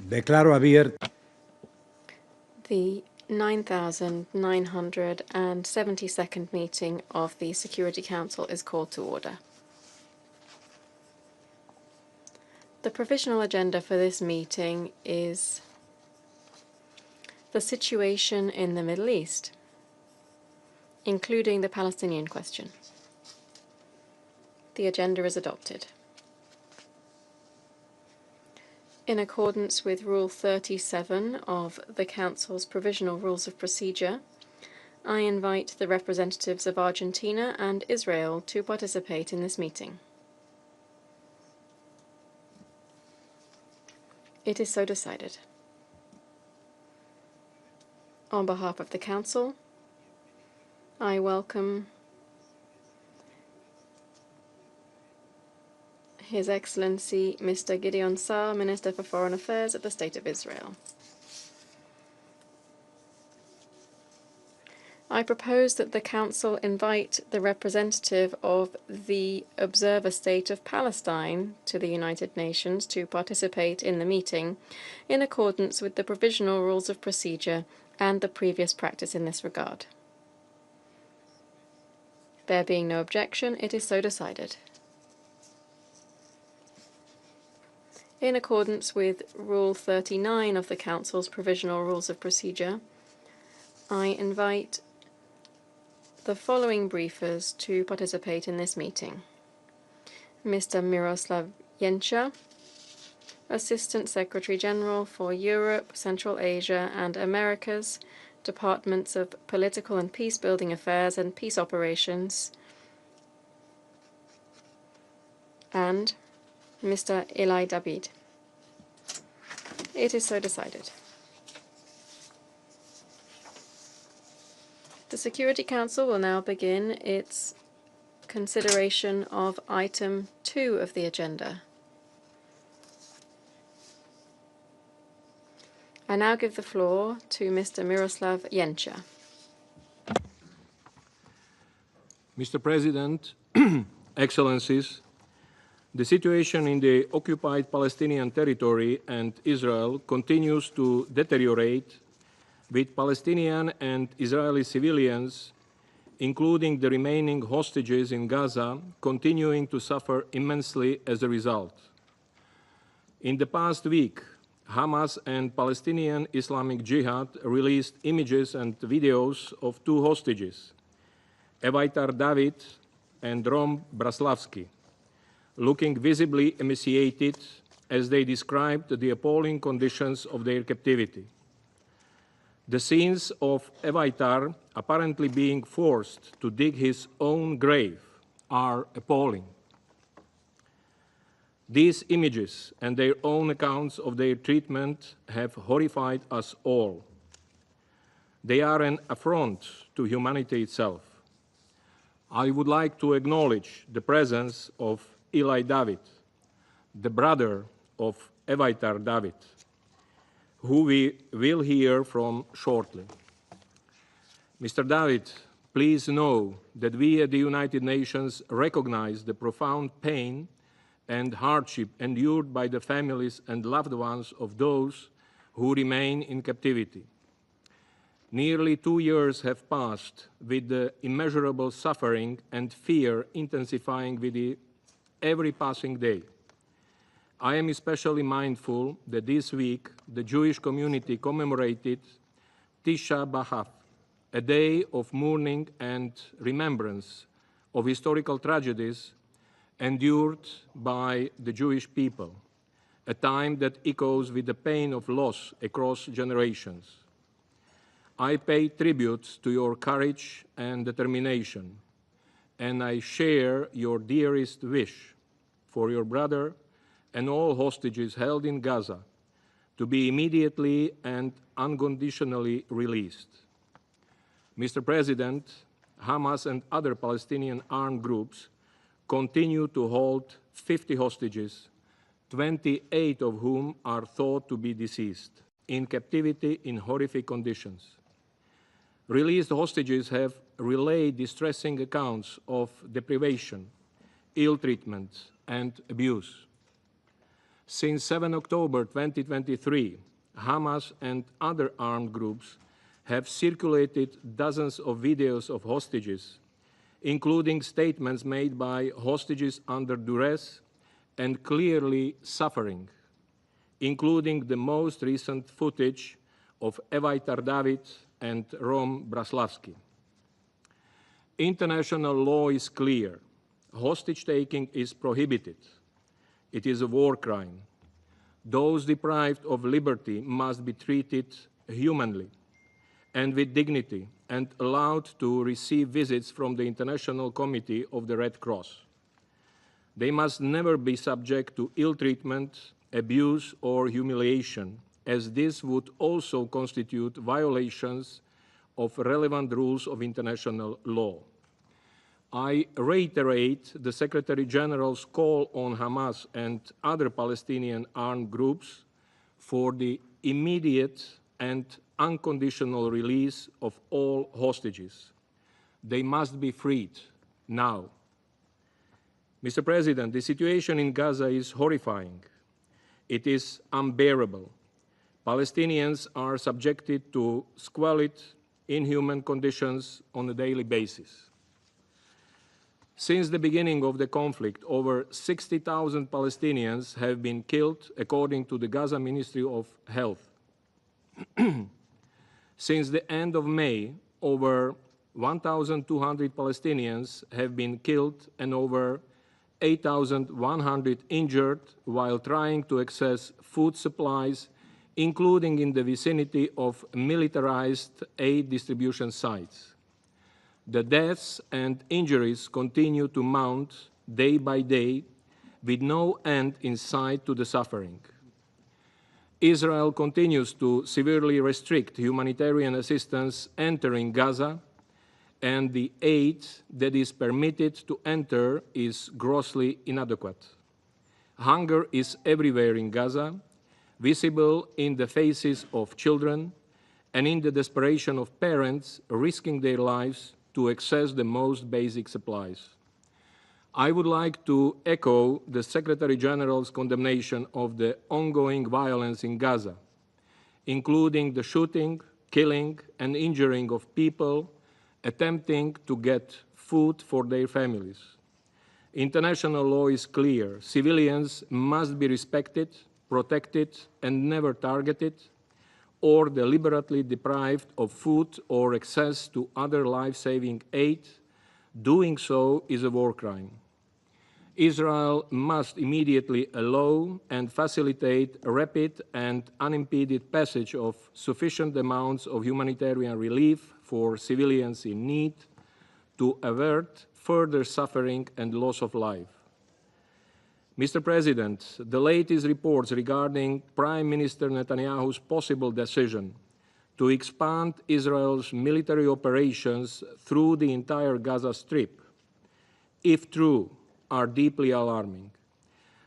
Declaro abierta. The 9,972nd meeting of the Security Council is called to order. The provisional agenda for this meeting is the situation in the Middle East, including the Palestinian question. The agenda is adopted. In accordance with Rule 37 of the Council's Provisional Rules of Procedure, I invite the representatives of Argentina and Israel to participate in this meeting. It is so decided. On behalf of the Council, I welcome His Excellency Mr. Gideon Saar, Minister for Foreign Affairs of the State of Israel. I propose that the Council invite the representative of the observer state of Palestine to the United Nations to participate in the meeting in accordance with the Provisional Rules of Procedure and the previous practice in this regard. There being no objection, it is so decided. In accordance with Rule 39 of the Council's Provisional Rules of Procedure, I invite the following briefers to participate in this meeting. Mr. Miroslav Jenča, Assistant Secretary General for Europe, Central Asia and Americas, Departments of Political and Peace-Building Affairs and Peace Operations, and Mr. Eli David. It is so decided. The Security Council will now begin its consideration of item 2 of the agenda. I now give the floor to Mr. Miroslav Jenča. Mr. President, Excellencies, the situation in the occupied Palestinian territory and Israel continues to deteriorate, with Palestinian and Israeli civilians, including the remaining hostages in Gaza, continuing to suffer immensely as a result. In the past week, Hamas and Palestinian Islamic Jihad released images and videos of 2 hostages, Eli David and Rom Braslavsky, looking visibly emaciated as they described the appalling conditions of their captivity. The scenes of Evitar apparently being forced to dig his own grave are appalling. These images and their own accounts of their treatment have horrified us all. They are an affront to humanity itself. I would like to acknowledge the presence of Eli David, the brother of Evitar David, who we will hear from shortly. Mr. David, please know that we at the United Nations recognize the profound pain and hardship endured by the families and loved ones of those who remain in captivity. Nearly 2 years have passed, with the immeasurable suffering and fear intensifying with every passing day. I am especially mindful that this week the Jewish community commemorated Tisha B'Av, a day of mourning and remembrance of historical tragedies endured by the Jewish people, a time that echoes with the pain of loss across generations. I pay tribute to your courage and determination, and I share your dearest wish for your brother and all hostages held in Gaza to be immediately and unconditionally released. Mr. President, Hamas and other Palestinian armed groups continue to hold 50 hostages, 28 of whom are thought to be deceased, in captivity in horrific conditions. Released hostages have relayed distressing accounts of deprivation, ill treatment, and abuse. Since 7 October 2023, Hamas and other armed groups have circulated dozens of videos of hostages, including statements made by hostages under duress and clearly suffering, including the most recent footage of Eli David and Rom Braslavsky. International law is clear. Hostage-taking is prohibited. It is a war crime. Those deprived of liberty must be treated humanly and with dignity and allowed to receive visits from the International Committee of the Red Cross. They must never be subject to ill treatment, abuse, or humiliation, as this would also constitute violations of relevant rules of international law. I reiterate the Secretary General's call on Hamas and other Palestinian armed groups for the immediate and unconditional release of all hostages. They must be freed now. Mr. President, the situation in Gaza is horrifying. It is unbearable. Palestinians are subjected to squalid, inhuman conditions on a daily basis. Since the beginning of the conflict, over 60,000 Palestinians have been killed, according to the Gaza Ministry of Health. Since the end of May, over 1,200 Palestinians have been killed and over 8,100 injured while trying to access food supplies, including in the vicinity of militarized aid distribution sites. The deaths and injuries continue to mount day by day, with no end in sight to the suffering. Israel continues to severely restrict humanitarian assistance entering Gaza, and the aid that is permitted to enter is grossly inadequate. Hunger is everywhere in Gaza, visible in the faces of children and in the desperation of parents risking their lives to access the most basic supplies. I would like to echo the Secretary General's condemnation of the ongoing violence in Gaza, including the shooting, killing, and injuring of people attempting to get food for their families. International law is clear. Civilians must be respected, protected, and never targeted, or deliberately deprived of food or access to other life-saving aid. Doing so is a war crime. Israel must immediately allow and facilitate a rapid and unimpeded passage of sufficient amounts of humanitarian relief for civilians in need to avert further suffering and loss of life. Mr. President, the latest reports regarding Prime Minister Netanyahu's possible decision to expand Israel's military operations through the entire Gaza Strip, if true, are deeply alarming.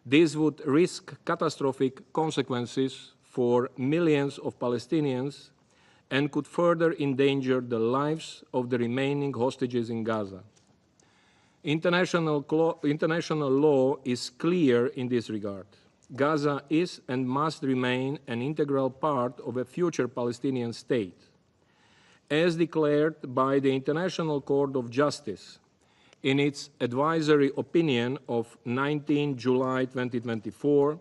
This would risk catastrophic consequences for millions of Palestinians and could further endanger the lives of the remaining hostages in Gaza. International law is clear in this regard. Gaza is and must remain an integral part of a future Palestinian state. As declared by the International Court of Justice in its advisory opinion of 19 July 2024,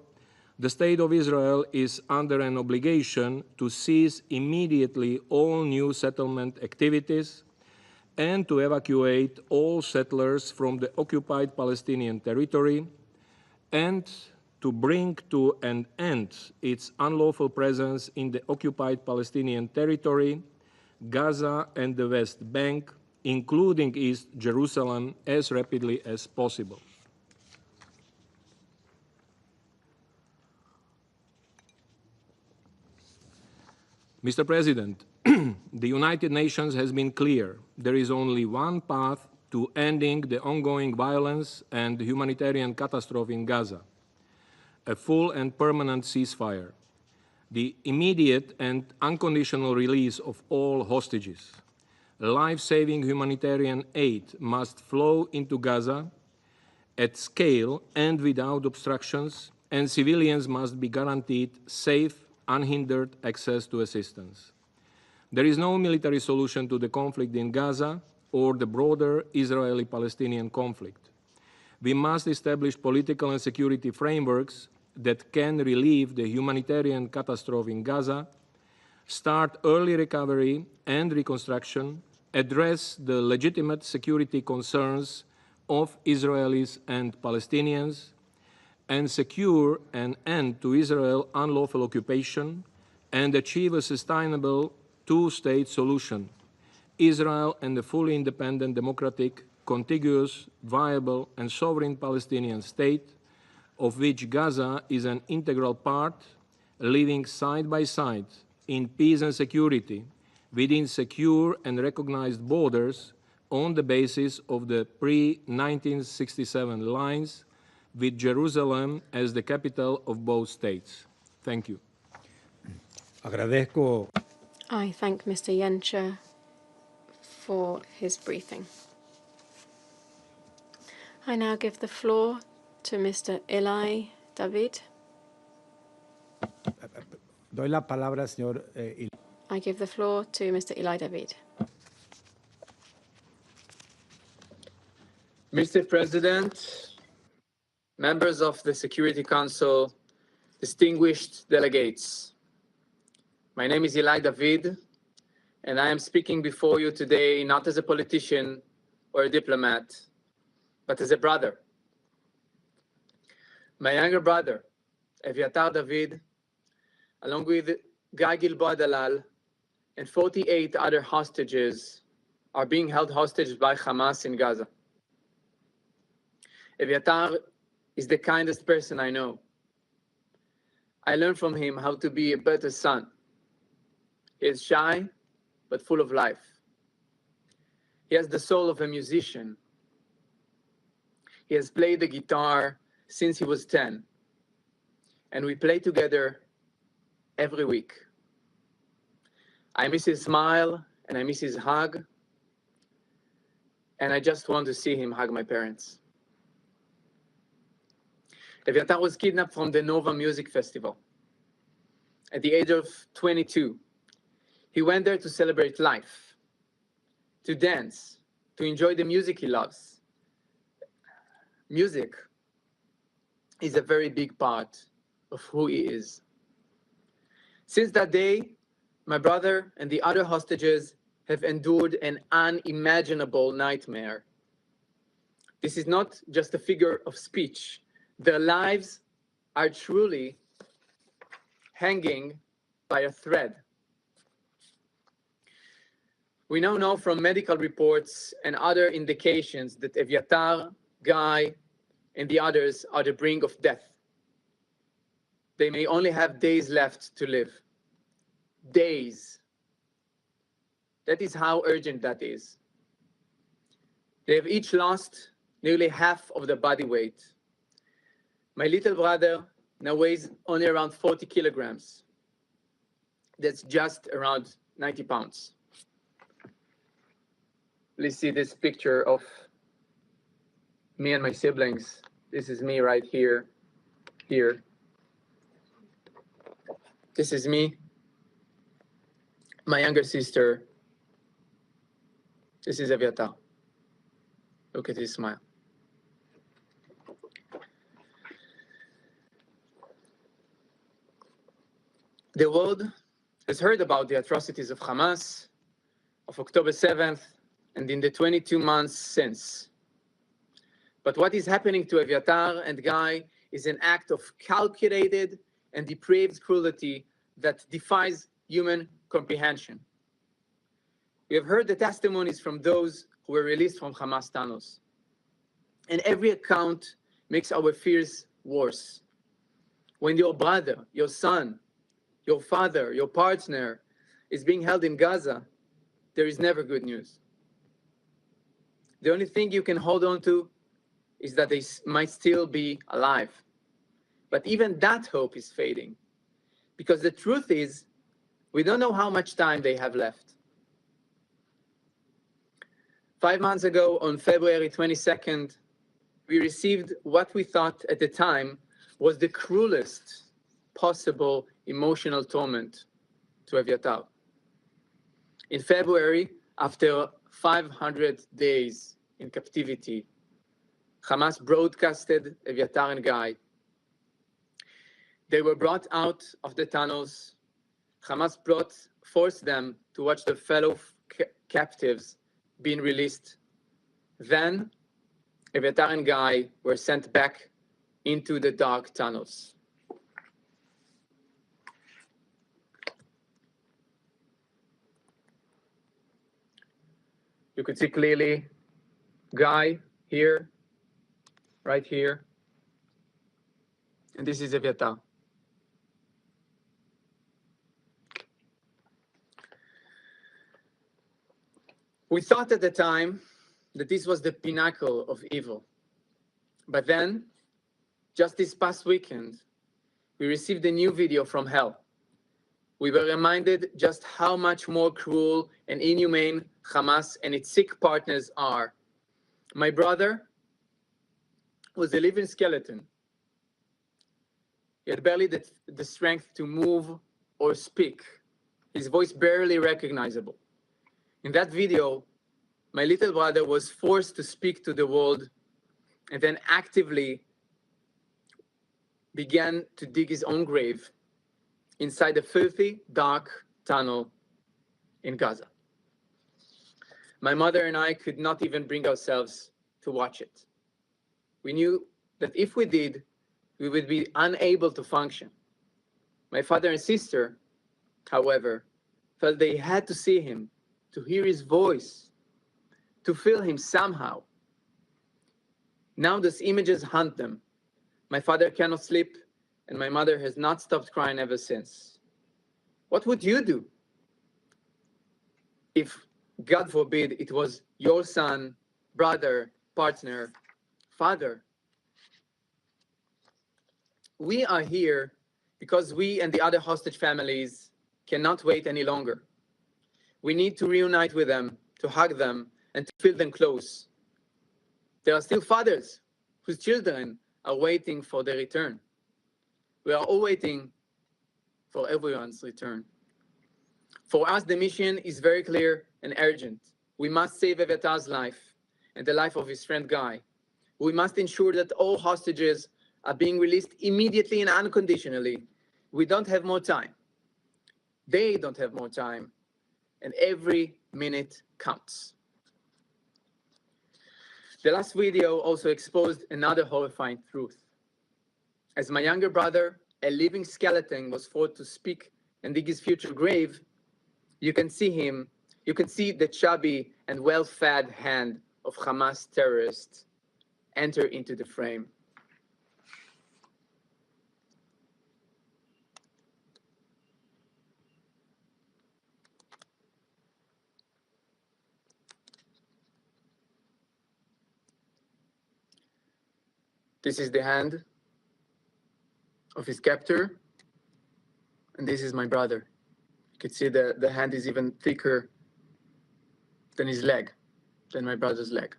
the State of Israel is under an obligation to cease immediately all new settlement activities and to evacuate all settlers from the occupied Palestinian territory, and to bring to an end its unlawful presence in the occupied Palestinian territory, Gaza and the West Bank, including East Jerusalem, as rapidly as possible. Mr. President, the United Nations has been clear. There is only one path to ending the ongoing violence and humanitarian catastrophe in Gaza: a full and permanent ceasefire, the immediate and unconditional release of all hostages. Life-saving humanitarian aid must flow into Gaza at scale and without obstructions, and civilians must be guaranteed safe, unhindered access to assistance. There is no military solution to the conflict in Gaza or the broader Israeli-Palestinian conflict. We must establish political and security frameworks that can relieve the humanitarian catastrophe in Gaza, start early recovery and reconstruction, address the legitimate security concerns of Israelis and Palestinians, and secure an end to Israel's unlawful occupation and achieve a sustainable two-state solution, Israel and a fully independent, democratic, contiguous, viable, and sovereign Palestinian state, of which Gaza is an integral part, living side by side in peace and security within secure and recognized borders on the basis of the pre-1967 lines, with Jerusalem as the capital of both states. Thank you. Agradezco. I thank Mr. Yencher for his briefing. I now give the floor to Mr. Eli David. Doy la palabra, señor. I give the floor to Mr. Eli David. Mr. President, members of the Security Council, distinguished delegates, my name is Eli David, and I am speaking before you today not as a politician or a diplomat, but as a brother. My younger brother, Eviatar David, along with Guy Gilboa Dalal and 48 other hostages, are being held hostage by Hamas in Gaza. Eviatar is the kindest person I know. I learned from him how to be a better son. He is shy, but full of life. He has the soul of a musician. He has played the guitar since he was 10, and we play together every week. I miss his smile, and I miss his hug, and I just want to see him hug my parents. Eviatar was kidnapped from the Nova Music Festival. At the age of 22, he went there to celebrate life, to dance, to enjoy the music he loves. Music is a very big part of who he is. Since that day, my brother and the other hostages have endured an unimaginable nightmare. This is not just a figure of speech. Their lives are truly hanging by a thread. We now know from medical reports and other indications that Eviatar, Guy, and the others are the brink of death. They may only have days left to live. Days. That is how urgent that is. They have each lost nearly half of their body weight. My little brother now weighs only around 40 kilograms. That's just around 90 pounds. Please see this picture of me and my siblings. This is me right here. This is me. My younger sister. This is Eviatar. Look at his smile. The world has heard about the atrocities of Hamas, of October 7th, and in the 22 months since. But what is happening to Eviatar and Guy is an act of calculated and depraved cruelty that defies human comprehension. We have heard the testimonies from those who were released from Hamas tunnels. And every account makes our fears worse. When your brother, your son, your father, your partner is being held in Gaza, there is never good news. The only thing you can hold on to is that they might still be alive. But even that hope is fading, because the truth is, we don't know how much time they have left. 5 months ago, on February 22nd, we received what we thought at the time was the cruelest possible emotional torment to Eviatar. In February, after 500 days in captivity, Hamas broadcasted Eviatar and Guy. They were brought out of the tunnels. Hamas forced them to watch their fellow captives being released. Then, Eviatar and Guy were sent back into the dark tunnels. You could see clearly Guy here, right here, and this is Eviatar. We thought at the time that this was the pinnacle of evil. But then, just this past weekend, we received a new video from hell. We were reminded just how much more cruel and inhumane Hamas and its sick partners are. My brother was a living skeleton. He had barely the strength to move or speak, his voice barely recognizable. In that video, my little brother was forced to speak to the world and then actively began to dig his own grave inside a filthy, dark tunnel in Gaza. My mother and I could not even bring ourselves to watch it. We knew that if we did, we would be unable to function. My father and sister, however, felt they had to see him, to hear his voice, to feel him somehow. Now those images haunt them. My father cannot sleep, and my mother has not stopped crying ever since. What would you do if, God forbid, it was your son, brother, partner, father? We are here because we and the other hostage families cannot wait any longer. We need to reunite with them, to hug them, and to feel them close. There are still fathers whose children are waiting for their return. We are all waiting for everyone's return. For us, the mission is very clear and urgent. We must save Eviatar's life and the life of his friend Guy. We must ensure that all hostages are being released immediately and unconditionally. We don't have more time. They don't have more time. And every minute counts. The last video also exposed another horrifying truth. As my younger brother, a living skeleton, was forced to speak and dig his future grave, you can see the chubby and well-fed hand of Hamas terrorists enter into the frame. This is the hand of his captor, and this is my brother. You can see the hand is even thicker than his leg, than my brother's leg.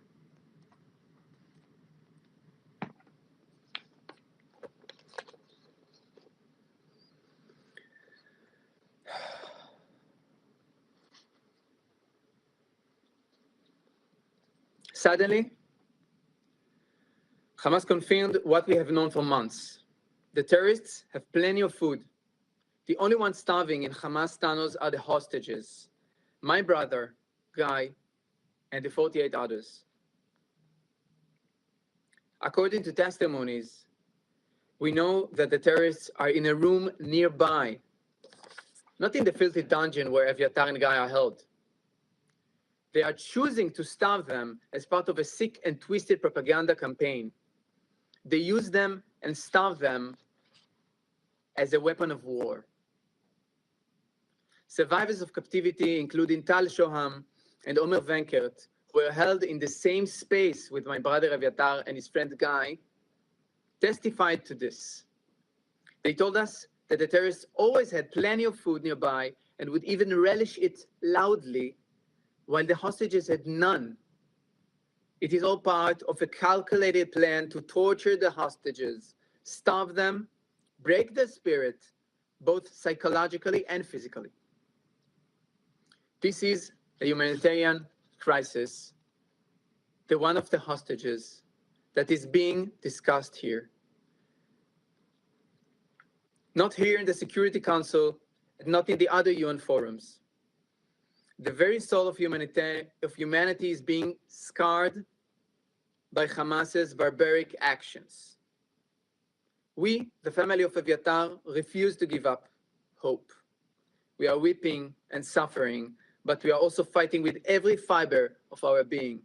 Suddenly, Hamas confirmed what we have known for months. The terrorists have plenty of food. The only ones starving in Hamas tunnels are the hostages, my brother, Guy, and the 48 others. According to testimonies, we know that the terrorists are in a room nearby, not in the filthy dungeon where Eviatar and Guy are held. They are choosing to starve them as part of a sick and twisted propaganda campaign. They use them and starve them as a weapon of war. Survivors of captivity, including Tal Shoham and Omer Venkert, were held in the same space with my brother Eviatar and his friend Guy, testified to this. They told us that the terrorists always had plenty of food nearby and would even relish it loudly, while the hostages had none. It is all part of a calculated plan to torture the hostages, starve them, break their spirit, both psychologically and physically. This is a humanitarian crisis, the one of the hostages that is being discussed here. Not here in the Security Council, and not in the other UN forums. The very soul of humanity is being scarred by Hamas's barbaric actions. We, the family of Eviatar, refuse to give up hope. We are weeping and suffering, but we are also fighting with every fiber of our being.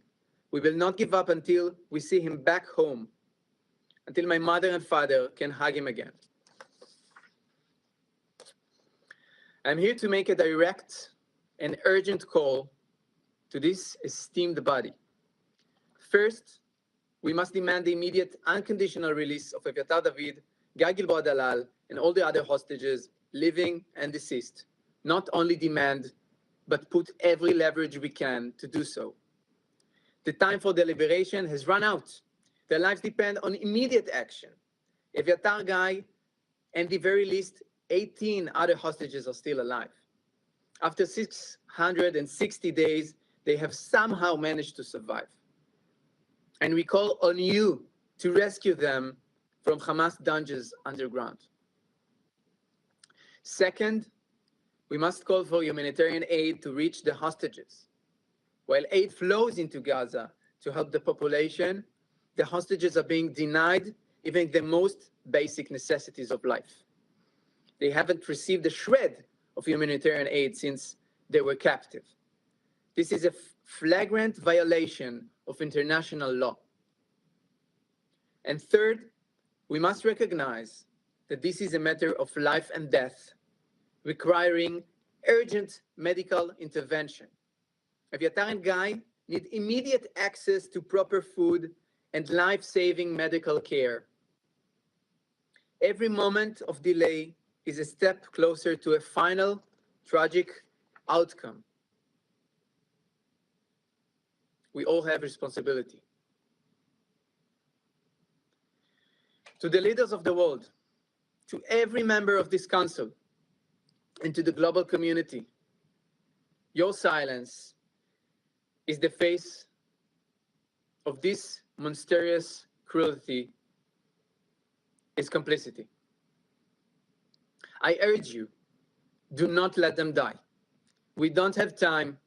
We will not give up until we see him back home, until my mother and father can hug him again. I'm here to make a direct and urgent call to this esteemed body. First, we must demand the immediate unconditional release of Eviatar David, Guy Gilboa Dalal, and all the other hostages, living and deceased. Not only demand, but put every leverage we can to do so. The time for deliberation has run out. Their lives depend on immediate action. Eviatar, Guy, and the very least 18 other hostages are still alive. After 660 days, they have somehow managed to survive. And we call on you to rescue them from Hamas dungeons underground. Second, we must call for humanitarian aid to reach the hostages. While aid flows into Gaza to help the population, the hostages are being denied even the most basic necessities of life. They haven't received a shred of humanitarian aid since they were captive. This is a flagrant violation of international law. And third, we must recognize that this is a matter of life and death, requiring urgent medical intervention. Eviatar and Guy need immediate access to proper food and life-saving medical care. Every moment of delay is a step closer to a final tragic outcome. We all have responsibility. To the leaders of the world, to every member of this council, and to the global community, your silence is the face of this monstrous cruelty, is complicity. I urge you, do not let them die. We don't have time.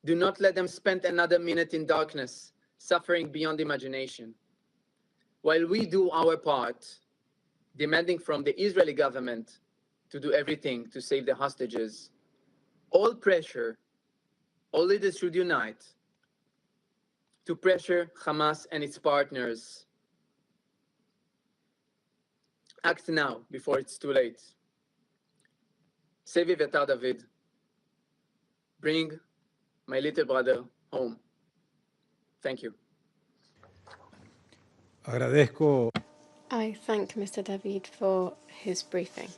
Do not let them spend another minute in darkness, suffering beyond imagination. While we do our part, demanding from the Israeli government to do everything to save the hostages, all leaders should unite to pressure Hamas and its partners. Act now before it's too late. Save Eviatar David. Bring my little brother home. Thank you. Agradezco. I thank Mr. David for his briefing.